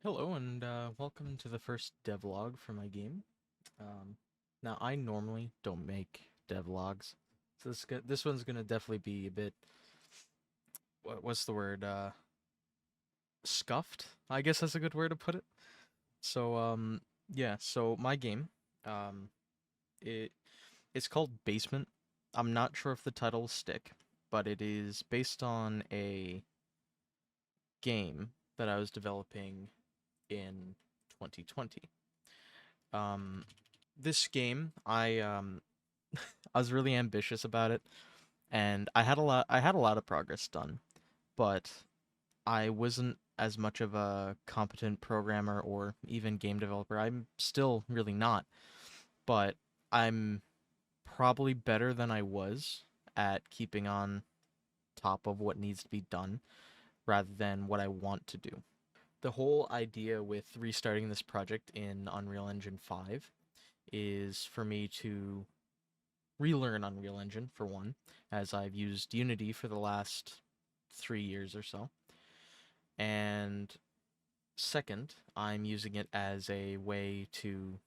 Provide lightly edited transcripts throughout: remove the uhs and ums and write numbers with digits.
Hello and welcome to the first devlog for my game. Um, Now, I normally don't make devlogs, so this one's gonna definitely be a bit what's the word? Scuffed. I guess that's a good word to put it. So yeah. So my game, um, it it's called Basement. I'm not sure if the title will stick, but it is based on a game that I was developing in 2020. Um, this game, I was really ambitious about it, and I had a lot of progress done, but I wasn't as much of a competent programmer or even game developer. I'm still really not, but I'm probably better than I was at keeping on top of what needs to be done rather than what I want to do. The whole idea with restarting this project in Unreal Engine 5 is for me to relearn Unreal Engine, for one, as I've used Unity for the last 3 years or so. And second, I'm using it as a way to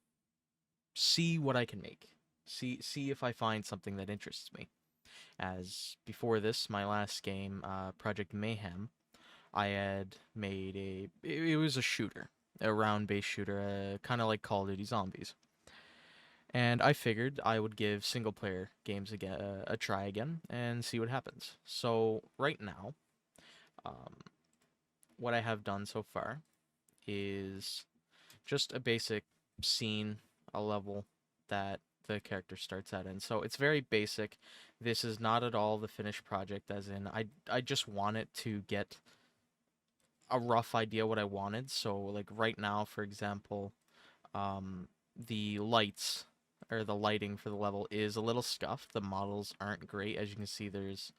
see what I can make. See if I find something that interests me. As before this, my last game, Project Mayhem, I had made it was a shooter, a round-based shooter, kind of like Call of Duty Zombies. And I figured I would give single player games again a try again and see what happens. So right now, um, what I have done so far is just a basic scene, a level that the character starts at. And so it's very basic. This is not at all the finished project, as in I just want it to get a rough idea what I wanted. So like right now, for example, the lights or the lighting for the level is a little scuffed. The models aren't great. As you can see, there's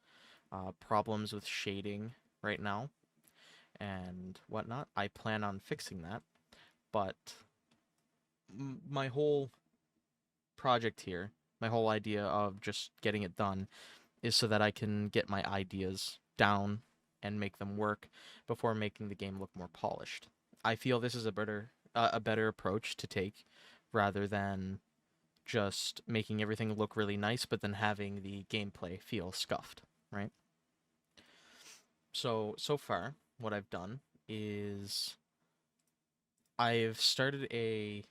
problems with shading right now and whatnot. I plan on fixing that, but my whole project here, my whole idea of just getting it done is so that I can get my ideas down and make them work before making the game look more polished. I feel this is a better approach to take rather than just making everything look really nice, but then having the gameplay feel scuffed, right? So far, what I've done is I've started a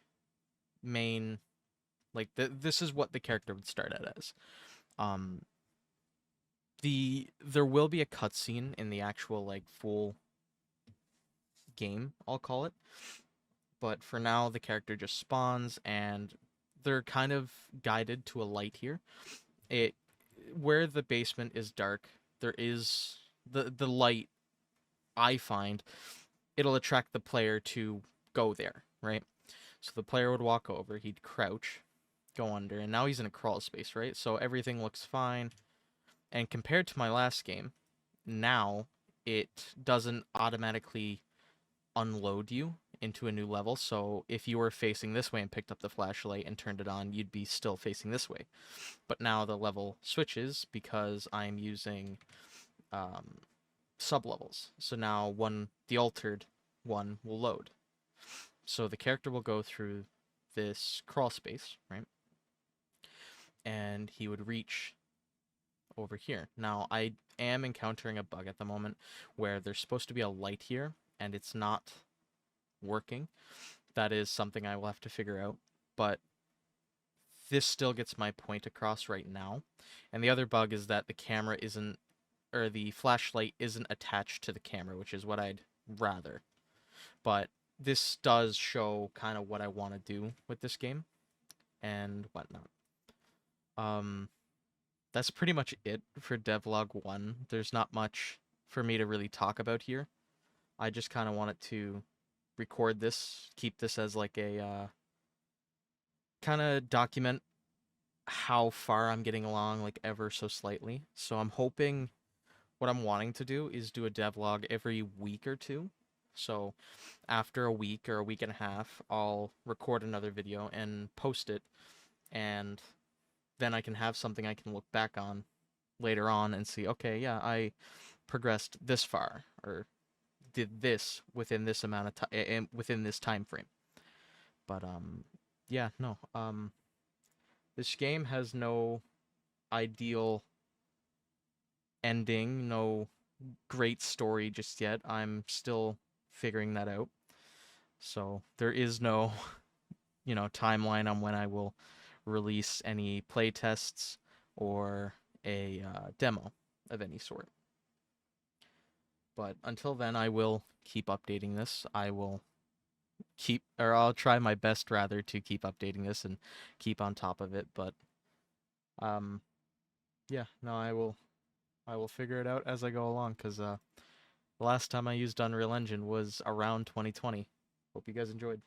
main this is what the character would start out as. Um, there will be a cutscene in the actual like full game, I'll call it, but for now the character just spawns and they're kind of guided to a light here. It Where the basement is dark, there is the light. I find it'll attract the player to go there, right? So the player would walk over, he'd crouch, go under, and now he's in a crawl space, right? So everything looks fine. And compared to my last game, now it doesn't automatically unload you into a new level. So if you were facing this way and picked up the flashlight and turned it on, you'd be still facing this way. But now the level switches because I'm using um, sub levels. So now the altered one will load. So the character will go through this crawl space, right? And he would reach over here. Now, I am encountering a bug at the moment where there's supposed to be a light here and it's not working. That is something I will have to figure out, but this still gets my point across right now. And the other bug is that the camera isn't, or the flashlight isn't attached to the camera, which is what I'd rather. But this does show kind of what I want to do with this game and whatnot. Um, that's pretty much it for Devlog 1. There's not much for me to really talk about here. I just kind of wanted to record this, keep this as like a kind of document how far I'm getting along, like ever so slightly. So I'm hoping what I'm wanting to do is do a devlog every week or two. So after a week or a week and a half, I'll record another video and post it, and then I can have something I can look back on later on and see, okay, yeah, I progressed this far, or did this within this amount of time, within this time frame. But yeah, no. This game has no ideal ending, no great story just yet. I'm still figuring that out. So there is no, timeline on when I will release any playtests or a demo of any sort. But until then, I will keep updating this. I'll try my best rather to keep updating this and keep on top of it. But um, yeah, no, I will figure it out as I go along because the last time I used Unreal Engine was around 2020. Hope you guys enjoyed.